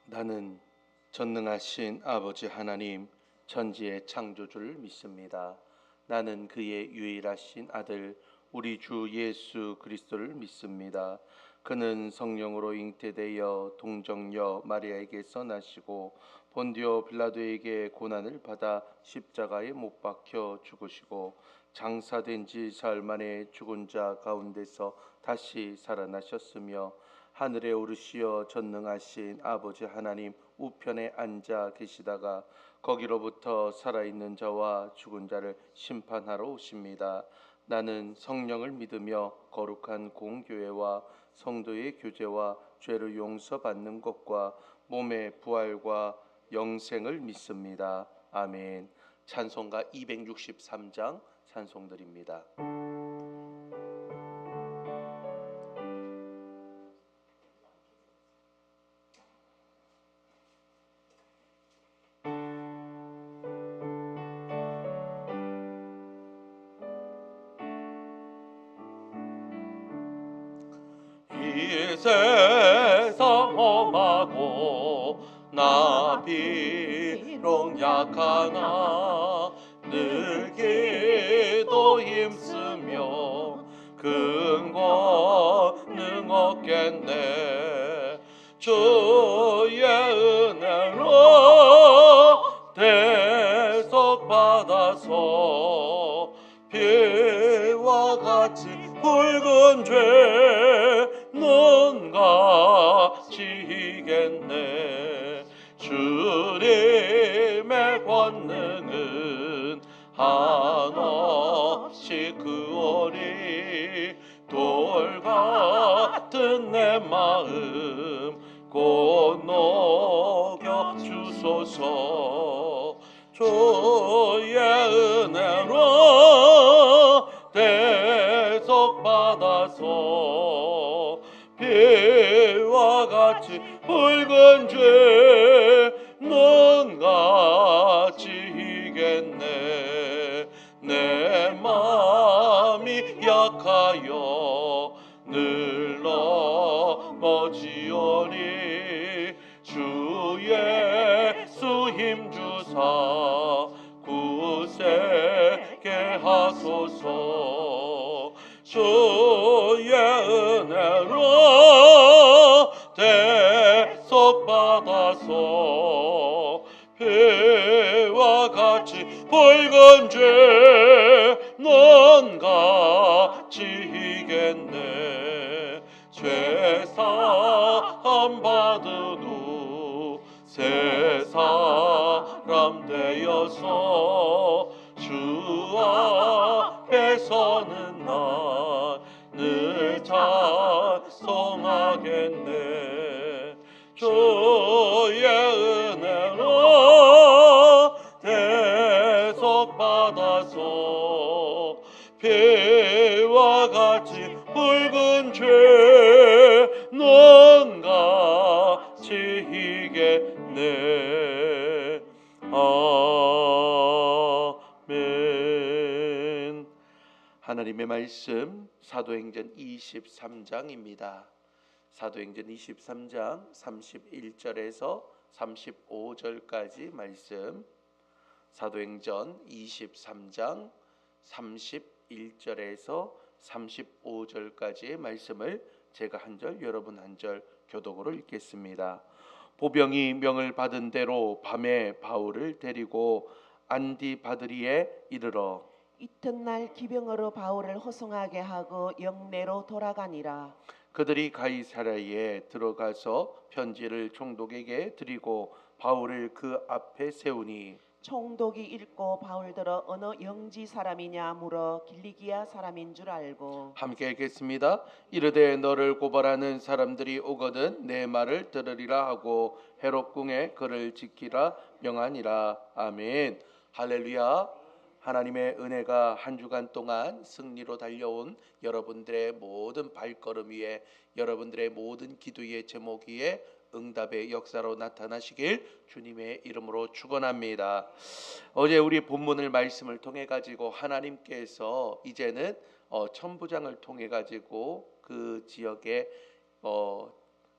나는 전능하신 아버지 하나님 천지의 창조주를 믿습니다. 나는 그의 유일하신 아들 우리 주 예수 그리스도를 믿습니다. 그는 성령으로 잉태되어 동정녀 마리아에게서 나시고 본디오 빌라도에게 고난을 받아 십자가에 못 박혀 죽으시고 장사된 지 사흘 만에 죽은 자 가운데서 다시 살아나셨으며 하늘에 오르시어 전능하신 아버지 하나님 우편에 앉아 계시다가 거기로부터 살아있는 자와 죽은 자를 심판하러 오십니다. 나는 성령을 믿으며 거룩한 공교회와 성도의 교제와 죄를 용서받는 것과 몸의 부활과 영생을 믿습니다. 아멘. 찬송가 263장 찬송드립니다. 이 세상 험하고 나 비록 약하나 늘 기도 힘쓰며 근거는 얻겠네. 주의 은혜로 대속받아서 피와 같이 붉은 죄는 가지겠네. 주님의 권능은 한없이 크오니 돌 같은 내 마음 곧 녹여 주소서. 주의 은혜로 대속받아서 피와 같이 붉은 죄는 가지겠네. 내 마음이 약하여 늘 넘어지오니 주 예수 힘주사 굳세게 하소서. 주의 은혜로 대속받아서 피와 같이 붉은 죄는 가지겠네. 죄 사함 받은 후 새 사람 되어서 주 앞에 서는 날 늘 찬송하겠네. 주의 은혜로 대속받아서 피와 같이 붉은 죄는 가지겠네. 아멘. 하나님의 말씀 사도행전 23장입니다. 사도행전 23장 31절에서 35절까지 말씀. 사도행전 23장 31절에서 35절까지의 말씀을 제가 한 절 여러분 한 절 교독으로 읽겠습니다. 보병이 명을 받은 대로 밤에 바울을 데리고 안디바드리에 이르러 이튿날 기병으로 바울을 호송하게 하고 영내로 돌아가니라. 그들이 가이사랴에 들어가서 편지를 총독에게 드리고 바울을 그 앞에 세우니 총독이 읽고 바울들어 어느 영지 사람이냐 물어 길리기아 사람인 줄 알고 함께 읽겠습니다. 이르되 너를 고발하는 사람들이 오거든 내 말을 들으리라 하고 헤롯궁에 그를 지키라 명하니라. 아멘. 할렐루야. 하나님의 은혜가 한 주간 동안 승리로 달려온 여러분들의 모든 발걸음 위에, 여러분들의 모든 기도의 제목 위에 응답의 역사로 나타나시길 주님의 이름으로 축원합니다. 어제 우리 본문을 말씀을 통해 가지고 하나님께서 이제는 천부장을 통해 가지고 그 지역의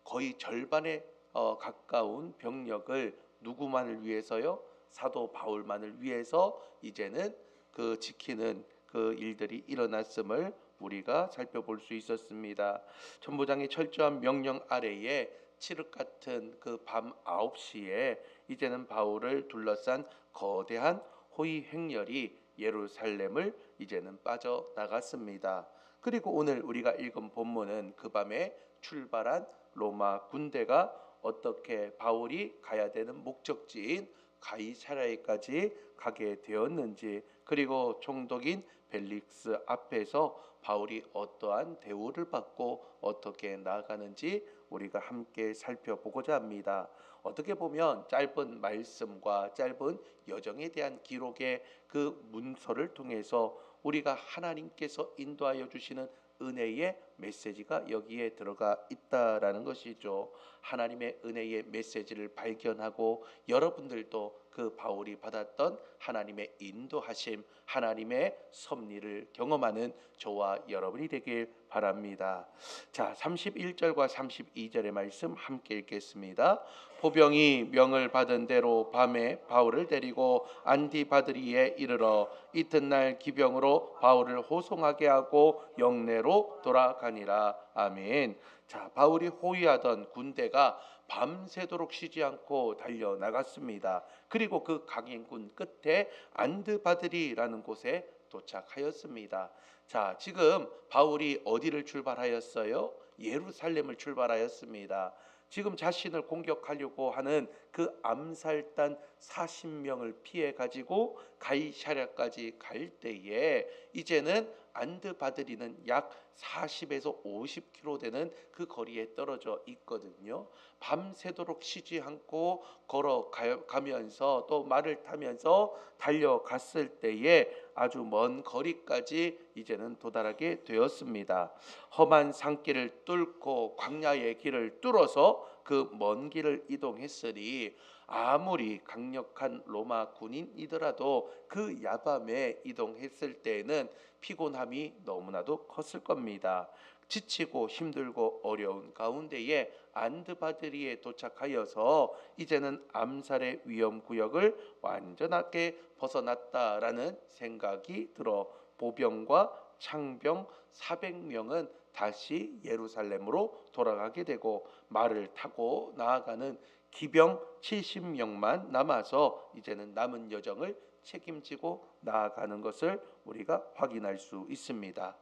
거의 절반의 가까운 병력을 누구만을 위해서요? 사도 바울만을 위해서 이제는 그 지키는 그 일들이 일어났음을 우리가 살펴볼 수 있었습니다. 천부장의 철저한 명령 아래에 칠흑 같은 그 밤 9시에 이제는 바울을 둘러싼 거대한 호위 행렬이 예루살렘을 이제는 빠져나갔습니다. 그리고 오늘 우리가 읽은 본문은 그 밤에 출발한 로마 군대가 어떻게 바울이 가야 되는 목적지인 가이사랴에까지 가게 되었는지, 그리고 총독인 벨릭스 앞에서 바울이 어떠한 대우를 받고 어떻게 나아가는지 우리가 함께 살펴보고자 합니다. 어떻게 보면 짧은 말씀과 짧은 여정에 대한 기록의 그 문서를 통해서 우리가 하나님께서 인도하여 주시는 은혜의 메시지가 여기에 들어가 있다라는 것이죠. 하나님의 은혜의 메시지를 발견하고 여러분들도 그 바울이 받았던 하나님의 인도하심, 하나님의 섭리를 경험하는 저와 여러분이 되길 바랍니다. 자, 31절과 32절의 말씀 함께 읽겠습니다. 포병이 명을 받은 대로 밤에 바울을 데리고 안디바드리에 이르러 이튿날 기병으로 바울을 호송하게 하고 영내로 돌아가니라. 아멘. 자, 바울이 호위하던 군대가 밤새도록 쉬지 않고 달려 나갔습니다. 그리고 그 강행군 끝에 안드바드리라는 곳에 도착하였습니다. 자, 지금 바울이 어디를 출발하였어요? 예루살렘을 출발하였습니다. 지금 자신을 공격하려고 하는 그 암살단 40명을 피해 가지고 가이사랴까지 갈 때에 이제는 안드바드리는 약 40에서 50km 되는 그 거리에 떨어져 있거든요. 밤새도록 쉬지 않고 걸어가면서 또 말을 타면서 달려갔을 때에 아주 먼 거리까지 이제는 도달하게 되었습니다. 험한 산길을 뚫고 광야의 길을 뚫어서 그 먼 길을 이동했으니 아무리 강력한 로마 군인이더라도 그 야밤에 이동했을 때에는 피곤함이 너무나도 컸을 겁니다. 지치고 힘들고 어려운 가운데에 안드바드리에 도착하여서 이제는 암살의 위험 구역을 완전하게 벗어났다라는 생각이 들어 보병과 창병 400명은 다시 예루살렘으로 돌아가게 되고 말을 타고 나아가는 기병 70명만 남아서 이제는 남은 여정을 책임지고 나아가는 것을 우리가 확인할 수 있습니다.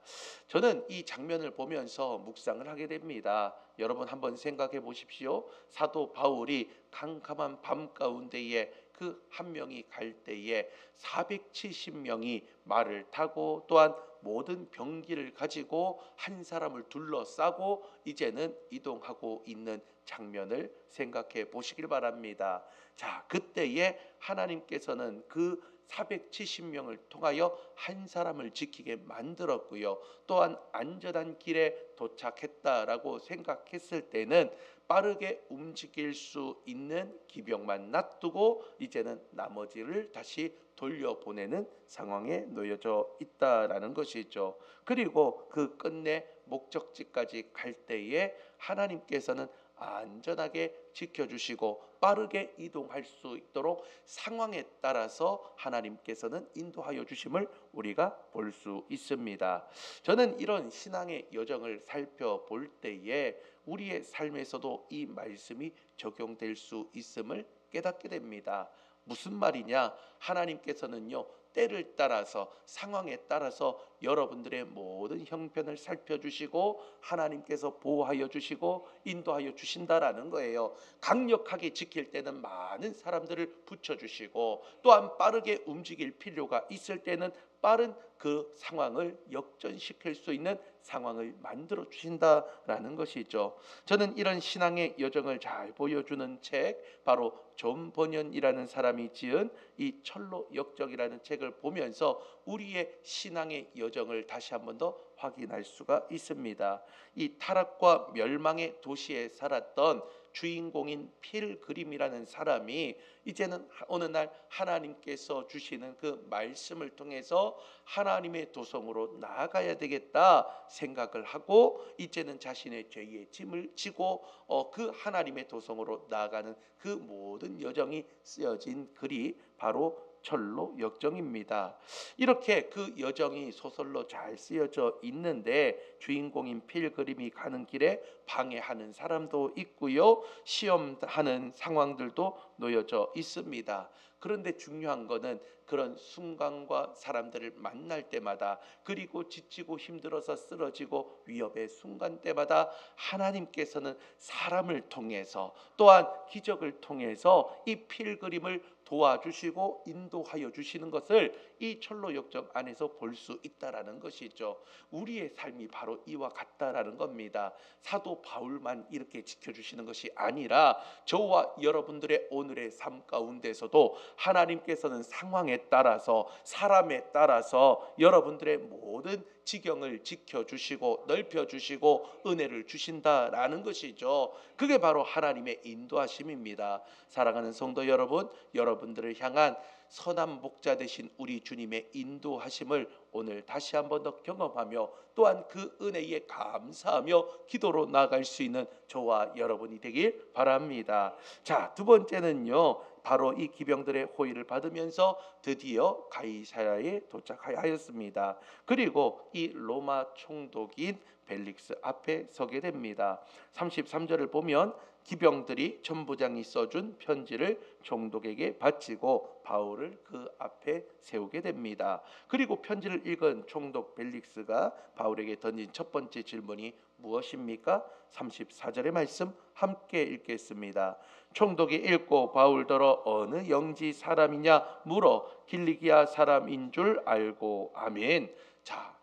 저는 이 장면을 보면서 묵상을 하게 됩니다. 여러분 한번 생각해 보십시오. 사도 바울이 캄캄한 밤 가운데에 그 한 명이 갈 때에 470명이 말을 타고 또한 모든 병기를 가지고 한 사람을 둘러싸고 이제는 이동하고 있는 장면을 생각해 보시길 바랍니다. 자, 그때에 하나님께서는 그 470명을 통하여 한 사람을 지키게 만들었고요. 또한 안전한 길에 도착했다라고 생각했을 때는 빠르게 움직일 수 있는 기병만 놔두고 이제는 나머지를 다시 돌려보내는 상황에 놓여져 있다라는 것이죠. 그리고 그 끝내 목적지까지 갈 때에 하나님께서는 안전하게 지켜주시고 빠르게 이동할 수 있도록 상황에 따라서 하나님께서는 인도하여 주심을 우리가 볼 수 있습니다. 저는 이런 신앙의 여정을 살펴볼 때에 우리의 삶에서도 이 말씀이 적용될 수 있음을 깨닫게 됩니다. 무슨 말이냐? 하나님께서는요, 때를 따라서 상황에 따라서 여러분들의 모든 형편을 살펴주시고 하나님께서 보호하여 주시고 인도하여 주신다라는 거예요. 강력하게 지킬 때는 많은 사람들을 붙여주시고 또한 빠르게 움직일 필요가 있을 때는 빠른 그 상황을 역전시킬 수 있는 상황을 만들어 주신다라는 것이죠. 저는 이런 신앙의 여정을 잘 보여주는 책, 바로 존 버년이라는 사람이 지은 이 철로 역적이라는 책을 보면서 우리의 신앙의 여정을 다시 한 번 더 확인할 수가 있습니다. 이 타락과 멸망의 도시에 살았던 주인공인 필그림이라는 사람이 이제는 어느 날 하나님께서 주시는 그 말씀을 통해서 하나님의 도성으로 나아가야 되겠다 생각을 하고 이제는 자신의 죄의 짐을 지고 그 하나님의 도성으로 나아가는 그 모든 여정이 쓰여진 글이 바로 철로 역정입니다. 이렇게 그 여정이 소설로 잘 쓰여져 있는데 주인공인 필그림이 가는 길에 방해하는 사람도 있고요, 시험하는 상황들도 놓여져 있습니다. 그런데 중요한 것은 그런 순간과 사람들을 만날 때마다, 그리고 지치고 힘들어서 쓰러지고 위협의 순간 때마다 하나님께서는 사람을 통해서 또한 기적을 통해서 이 필그림을 도와주시고 인도하여 주시는 것을 이 철로 역정 안에서 볼 수 있다라는 것이죠. 우리의 삶이 바로 이와 같다라는 겁니다. 사도 바울만 이렇게 지켜주시는 것이 아니라 저와 여러분들의 오늘의 삶 가운데서도 하나님께서는 상황에 따라서 사람에 따라서 여러분들의 모든 지경을 지켜주시고 넓혀주시고 은혜를 주신다라는 것이죠. 그게 바로 하나님의 인도하심입니다. 사랑하는 성도 여러분, 여러분들을 향한 선한 목자 되신 우리 주님의 인도하심을 오늘 다시 한번 더 경험하며 또한 그 은혜에 감사하며 기도로 나아갈 수 있는 저와 여러분이 되길 바랍니다. 자, 두 번째는요, 바로 이 기병들의 호의를 받으면서 드디어 가이사야에 도착하였습니다. 그리고 이 로마 총독인 벨릭스 앞에 서게 됩니다. 33절을 보면 기병들이 천부장이 써준 편지를 총독에게 바치고 바울을 그 앞에 세우게 됩니다. 그리고 편지를 읽은 총독 벨릭스가 바울에게 던진 첫 번째 질문이 무엇입니까? 34절의 말씀 함께 읽겠습니다. 총독이 읽고 바울더러 어느 영지 사람이냐 물어 길리기아 사람인 줄 알고. 아멘. 자,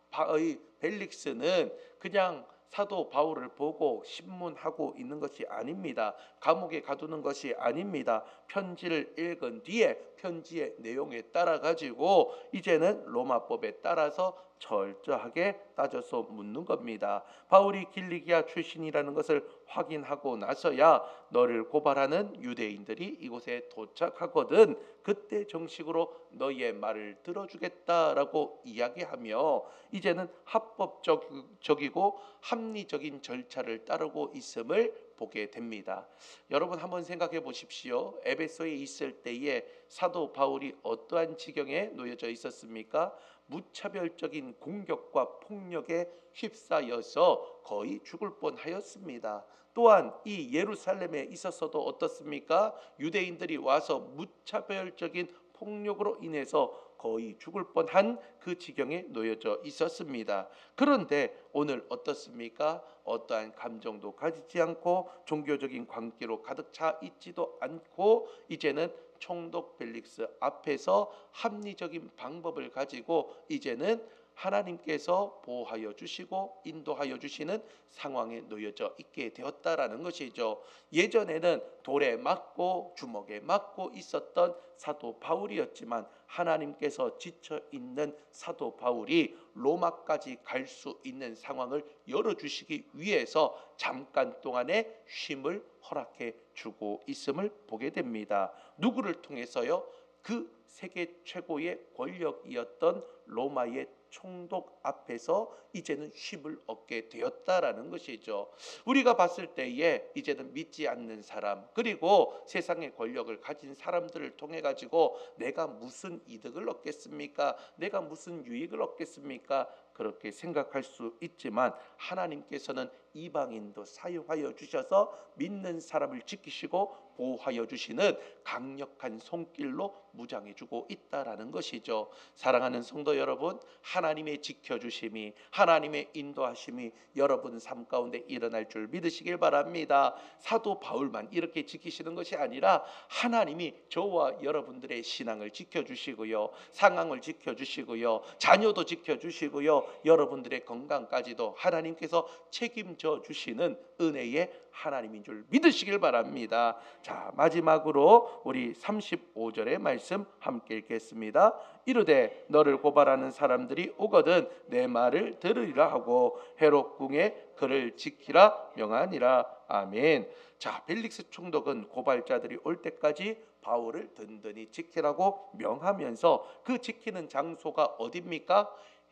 벨릭스는 그냥 사도 바울을 보고 신문하고 있는 것이 아닙니다. 감옥에 가두는 것이 아닙니다. 편지를 읽은 뒤에 편지의 내용에 따라 가지고 이제는 로마법에 따라서 철저하게 따져서 묻는 겁니다. 바울이 길리기아 출신이라는 것을 확인하고 나서야 너를 고발하는 유대인들이 이곳에 도착하거든 그때 정식으로 너희의 말을 들어주겠다라고 이야기하며 이제는 합법적이고 합리적인 절차를 따르고 있음을 보게 됩니다. 여러분 한번 생각해 보십시오. 에베소에 있을 때에 사도 바울이 어떠한 지경에 놓여져 있었습니까? 무차별적인 공격과 폭력에 휩싸여서 거의 죽을 뻔하였습니다. 또한 이 예루살렘에 있어서도 어떻습니까? 유대인들이 와서 무차별적인 폭력으로 인해서 거의 죽을 뻔한 그 지경에 놓여져 있었습니다. 그런데 오늘 어떻습니까? 어떠한 감정도 가지지 않고 종교적인 관계로 가득 차 있지도 않고 이제는 총독 벨릭스 앞에서 합리적인 방법을 가지고 이제는 하나님께서 보호하여 주시고 인도하여 주시는 상황에 놓여져 있게 되었다라는 것이죠. 예전에는 돌에 맞고 주먹에 맞고 있었던 사도 바울이었지만 하나님께서 지쳐 있는 사도 바울이 로마까지 갈 수 있는 상황을 열어주시기 위해서 잠깐 동안의 쉼을 허락해 주고 있음을 보게 됩니다. 누구를 통해서요? 그 세계 최고의 권력이었던 로마의 총독 앞에서 이제는 쉼을 얻게 되었다라는 것이죠. 우리가 봤을 때에 이제는 믿지 않는 사람 그리고 세상의 권력을 가진 사람들을 통해 가지고 내가 무슨 이득을 얻겠습니까? 내가 무슨 유익을 얻겠습니까? 그렇게 생각할 수 있지만 하나님께서는 이방인도 사용하여 주셔서 믿는 사람을 지키시고 보호하여 주시는 강력한 손길로 무장해 주고 있다라는 것이죠. 사랑하는 성도 여러분, 하나님의 지켜주심이 하나님의 인도하심이 여러분 삶 가운데 일어날 줄 믿으시길 바랍니다. 사도 바울만 이렇게 지키시는 것이 아니라 하나님이 저와 여러분들의 신앙을 지켜주시고요, 상황을 지켜주시고요, 자녀도 지켜주시고요, 여러분들의 건강까지도 하나님께서 책임져 주시는 은혜의 하나님인 줄 믿으시길 바랍니다. 자, 마지막으로 우리 35절의 말씀 함께 읽겠습니다. 이르되 너를 고발하는 사람들이 오거든 내 말을 들으리라 하고 헤롯 궁에 그를 지키라 명하니라. 아멘. 자, 벨릭스 총독은 고발자들이 올 때까지 바울을 든든히 지키라고 명하면서 그 지키는 장소가 어디입니까?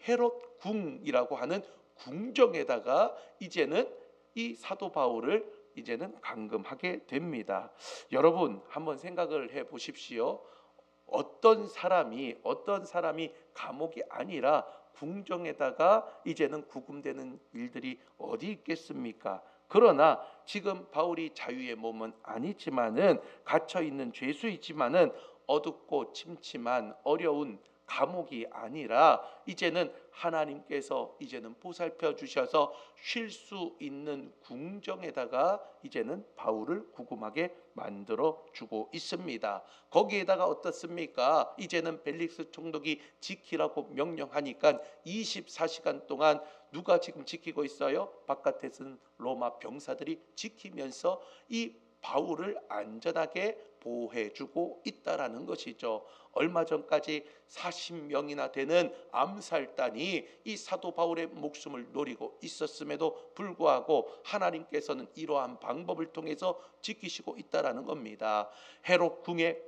헤롯 궁이라고 하는 궁정에다가 이제는 이 사도 바울을 이제는 감금하게 됩니다. 여러분 한번 생각을 해 보십시오. 어떤 사람이 감옥이 아니라 궁정에다가 이제는 구금되는 일들이 어디 있겠습니까? 그러나 지금 바울이 자유의 몸은 아니지만은 갇혀 있는 죄수이지만은 어둡고 침침한 어려운 감옥이 아니라 이제는 하나님께서 이제는 보살펴 주셔서 쉴 수 있는 궁정에다가 이제는 바울을 구금하게 만들어 주고 있습니다. 거기에다가 어떻습니까? 이제는 벨릭스 총독이 지키라고 명령하니까 24시간 동안 누가 지금 지키고 있어요? 바깥에서는 로마 병사들이 지키면서 이 바울을 안전하게 보호해주고 있다라는 것이죠. 얼마 전까지 40명이나 되는 암살단이 이 사도 바울의 목숨을 노리고 있었음에도 불구하고 하나님께서는 이러한 방법을 통해서 지키시고 있다라는 겁니다. 헤롯 궁의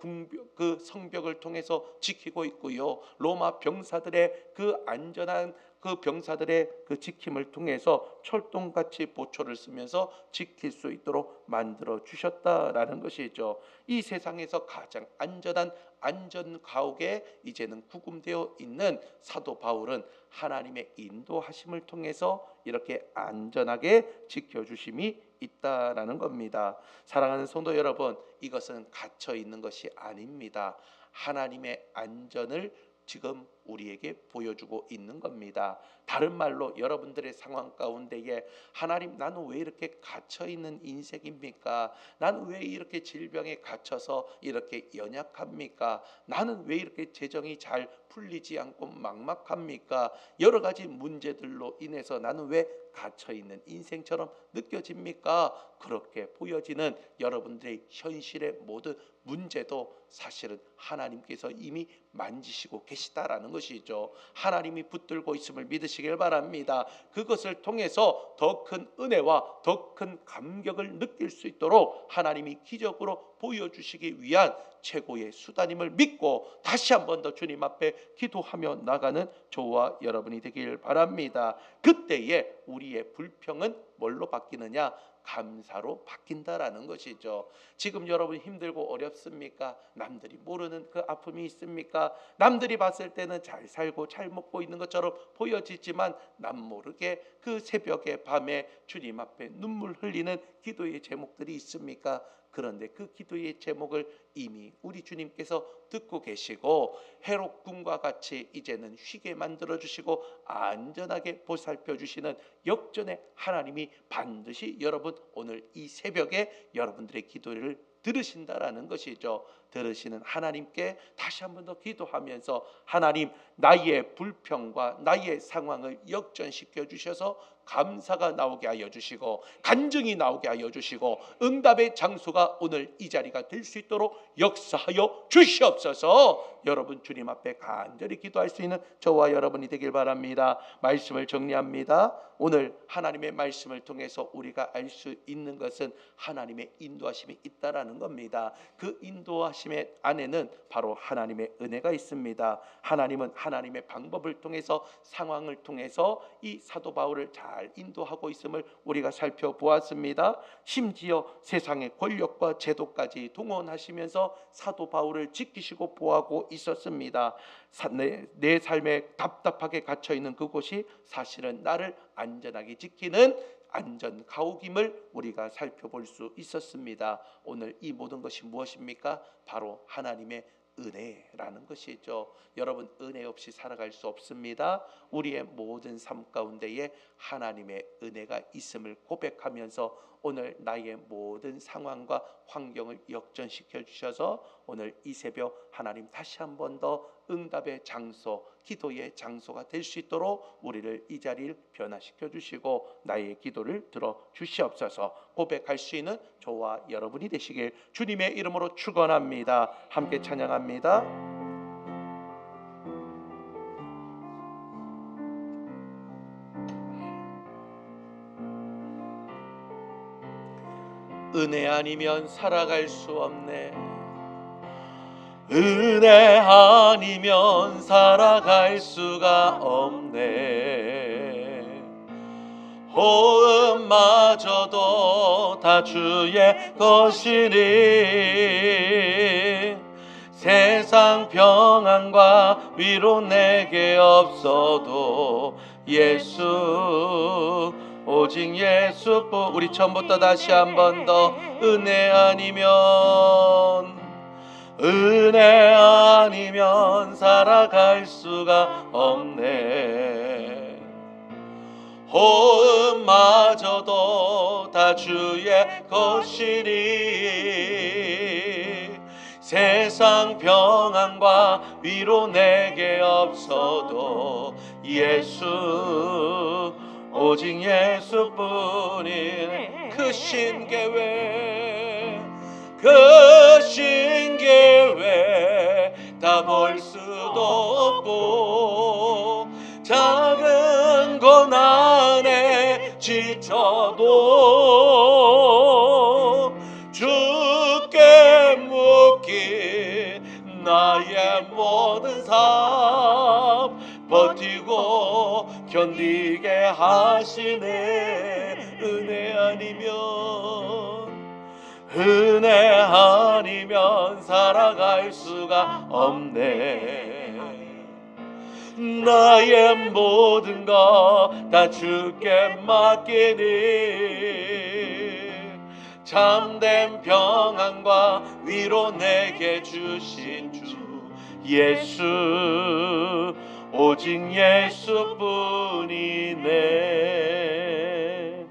그 성벽을 통해서 지키고 있고요. 로마 병사들의 그 안전한 그 병사들의 그 지킴을 통해서 철동같이 보초를 쓰면서 지킬 수 있도록 만들어 주셨다라는 것이죠. 이 세상에서 가장 안전한 안전 가옥에 이제는 구금되어 있는 사도 바울은 하나님의 인도하심을 통해서 이렇게 안전하게 지켜주심이 있다라는 겁니다. 사랑하는 성도 여러분, 이것은 갇혀 있는 것이 아닙니다. 하나님의 안전을 지금 우리에게 보여주고 있는 겁니다. 다른 말로 여러분들의 상황 가운데에 하나님, 나는 왜 이렇게 갇혀 있는 인생입니까? 나는 왜 이렇게 질병에 갇혀서 이렇게 연약합니까? 나는 왜 이렇게 재정이 잘 풀리지 않고 막막합니까? 여러 가지 문제들로 인해서 나는 왜 갇혀 있는 인생처럼 느껴집니까? 그렇게 보여지는 여러분들의 현실의 모든 문제도 사실은 하나님께서 이미 만지시고 계시다라는 것이죠. 하나님이 붙들고 있음을 믿으시길 바랍니다. 그것을 통해서 더 큰 은혜와 더 큰 감격을 느낄 수 있도록 하나님이 기적으로 보여주시기 위한 최고의 수단임을 믿고 다시 한 번 더 주님 앞에 기도하며 나가는 저와 여러분이 되길 바랍니다. 그때에 우리의 불평은 뭘로 바뀌느냐? 감사로 바뀐다라는 것이죠. 지금 여러분 힘들고 어렵습니까? 남들이 모르는 그 아픔이 있습니까? 남들이 봤을 때는 잘 살고 잘 먹고 있는 것처럼 보여지지만 남 모르게 그 새벽에 밤에 주님 앞에 눈물 흘리는 기도의 제목들이 있습니까? 그런데 그 기도의 제목을 이미 우리 주님께서 듣고 계시고 헤롯 군과 같이 이제는 쉬게 만들어 주시고 안전하게 보살펴 주시는 역전의 하나님이 반드시 여러분 오늘 이 새벽에 여러분들의 기도를 들으신다라는 것이죠. 들으시는 하나님께 다시 한 번 더 기도하면서 하나님, 나의 불평과 나의 상황을 역전시켜 주셔서 감사가 나오게 하여 주시고 간증이 나오게 하여 주시고 응답의 장소가 오늘 이 자리가 될 수 있도록 역사하여 주시옵소서. 여러분 주님 앞에 간절히 기도할 수 있는 저와 여러분이 되길 바랍니다. 말씀을 정리합니다. 오늘 하나님의 말씀을 통해서 우리가 알 수 있는 것은 하나님의 인도하심이 있다라는 겁니다. 그 인도하심의 안에는 바로 하나님의 은혜가 있습니다. 하나님은 하나님의 방법을 통해서 상황을 통해서 이 사도 바울을 잘 인도하고 있음을 우리가 살펴보았습니다. 심지어 세상의 권력과 제도까지 동원하시면서 사도 바울을 지키시고 보호하고 있었습니다. 내 삶에 답답하게 갇혀 있는 그곳이 사실은 나를 안전하게 지키는 안전 가옥임을 우리가 살펴볼 수 있었습니다. 오늘 이 모든 것이 무엇입니까? 바로 하나님의 은혜라는 것이죠. 여러분, 은혜 없이 살아갈 수 없습니다. 우리의 모든 삶 가운데에 하나님의 은혜가 있음을 고백하면서 오늘 나의 모든 상황과 환경을 역전시켜 주셔서 오늘 이 새벽 하나님 다시 한 번 더 응답의 장소, 기도의 장소가 될 수 있도록 우리를 이 자리를 변화시켜 주시고 나의 기도를 들어 주시옵소서. 고백할 수 있는 저와 여러분이 되시길 주님의 이름으로 축원합니다. 함께 찬양합니다. 은혜 아니면 살아갈 수 없네. 은혜 아니면 살아갈 수가 없네. 호흡마저도 다 주의 것이니 세상 평안과 위로 내게 없어도 예수, 오직 예수뿐. 우리 처음부터 다시 한 번 더. 은혜 아니면 살아갈 수가 없네. 호흡마저도 다 주의 것이니 세상 평안과 위로 내게 없어도 예수, 오직 예수뿐인 크신 계획 다 볼 수도 없고 작은 고난에 지쳐도 주께 묶인 나의 모든 삶 버티고 견디게 하시네. 은혜 아니면 살아갈 수가 없네. 나의 모든 것 다 주께 맡기니 참된 평안과 위로 내게 주신 주 예수, 오직 예수뿐이네.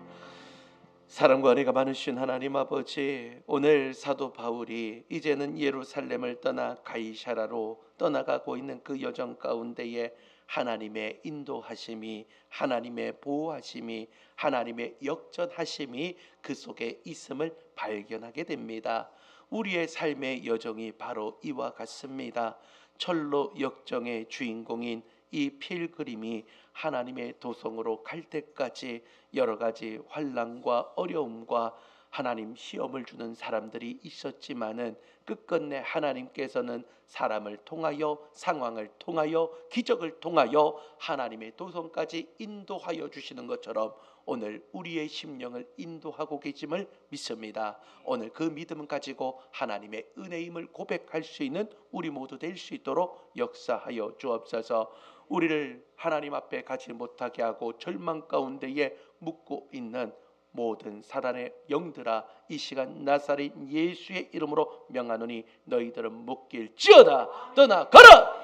사랑과 은혜가 많으신 하나님 아버지, 오늘 사도 바울이 이제는 예루살렘을 떠나 가이사라로 떠나가고 있는 그 여정 가운데에 하나님의 인도하심이, 하나님의 보호하심이, 하나님의 역전하심이 그 속에 있음을 발견하게 됩니다. 우리의 삶의 여정이 바로 이와 같습니다. 철로 역정의 주인공인 이 필그림이 하나님의 도성으로 갈 때까지 여러 가지 환난과 어려움과 하나님 시험을 주는 사람들이 있었지만은 끝끝내 하나님께서는 사람을 통하여, 상황을 통하여, 기적을 통하여 하나님의 도성까지 인도하여 주시는 것처럼 오늘 우리의 심령을 인도하고 계심을 믿습니다. 오늘 그 믿음을 가지고 하나님의 은혜임을 고백할 수 있는 우리 모두 될 수 있도록 역사하여 주옵소서. 우리를 하나님 앞에 가지 못하게 하고 절망 가운데에 묻고 있는 모든 사단의 영들아, 이 시간 나사렛 예수의 이름으로 명하노니 너희들은 묶일지어다. 떠나가라.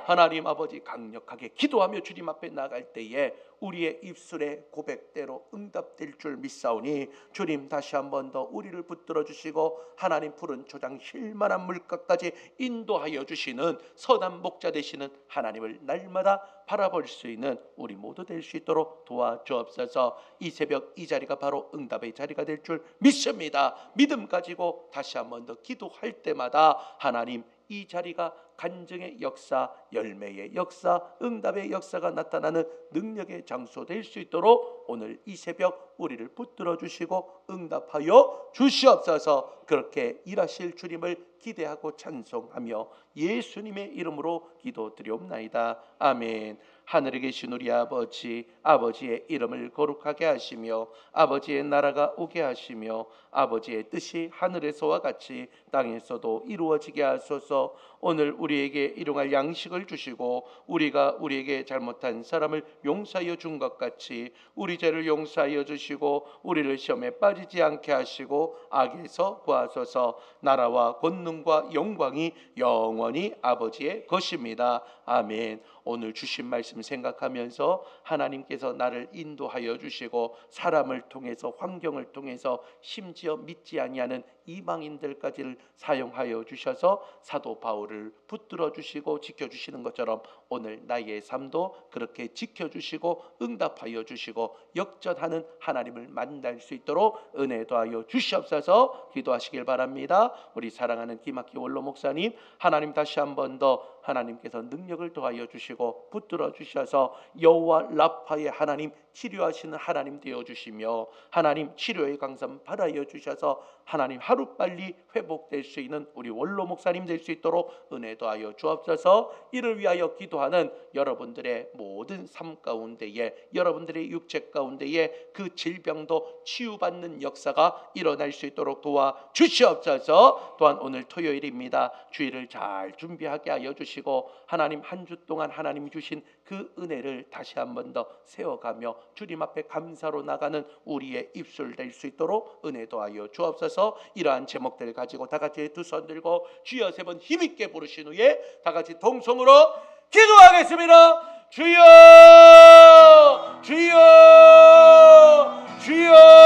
하나님 아버지, 강력하게 기도하며 주님 앞에 나갈 때에 우리의 입술의 고백대로 응답될 줄 믿사오니 주님 다시 한 번 더 우리를 붙들어 주시고 하나님 푸른 초장 쉴만한 물가까지 인도하여 주시는 선한 목자 되시는 하나님을 날마다 바라볼 수 있는 우리 모두 될 수 있도록 도와주옵소서. 이 새벽 이 자리가 바로 응답의 자리가 될 줄 믿습니다. 믿음 가지고 다시 한 번 더 기도할 때마다 하나님, 이 자리가 간증의 역사, 열매의 역사, 응답의 역사가 나타나는 능력의 장소 될 수 있도록 오늘 이 새벽 우리를 붙들어 주시고 응답하여 주시옵소서. 그렇게 일하실 주님을 기대하고 찬송하며 예수님의 이름으로 기도드리옵나이다. 아멘. 하늘에 계신 우리 아버지, 아버지의 이름을 거룩하게 하시며 아버지의 나라가 오게 하시며 아버지의 뜻이 하늘에서와 같이 땅에서도 이루어지게 하소서. 오늘 우리에게 일용할 양식을 주시고 우리가 우리에게 잘못한 사람을 용서하여 준 것 같이 우리 죄를 용서하여 주시고 우리를 시험에 빠지지 않게 하시고 악에서 구하소서. 나라와 권능과 영광이 영원히 아버지의 것입니다. 아멘. 오늘 주신 말씀 생각하면서 하나님께서 나를 인도하여 주시고 사람을 통해서, 환경을 통해서, 심지어 믿지 아니하는 이방인들까지를 사용하여 주셔서 사도 바울을 붙들어 주시고 지켜주시는 것처럼 오늘 나의 삶도 그렇게 지켜주시고 응답하여 주시고 역전하는 하나님을 만날 수 있도록 은혜 더하여 주시옵소서. 기도하시길 바랍니다. 우리 사랑하는 김학기 원로 목사님, 하나님 다시 한 번 더 하나님께서 능력을 더하여 주시고 붙들어 주셔서 여호와 라파의 하나님, 치료하시는 하나님 되어 주시며 하나님 치료의 강선 받아여 주셔서 하나님 하루빨리 회복될 수 있는 우리 원로 목사님 될 수 있도록 은혜 더하여 주옵소서. 이를 위하여 기도하는 여러분들의 모든 삶 가운데에 여러분들의 육체 가운데에 그 질병도 치유받는 역사가 일어날 수 있도록 도와 주시옵소서. 또한 오늘 토요일입니다. 주일을 잘 준비하게 하여 주시고 하나님 한 주 동안 하나님이 주신 그 은혜를 다시 한 번 더 세워가며 주님 앞에 감사로 나가는 우리의 입술 될 수 있도록 은혜 더하여 주옵소서. 이러한 제목들 가지고 다 같이 두 손 들고 주여 세 번 힘있게 부르신 후에 다 같이 동성으로 기도하겠습니다. 주여 주여 주여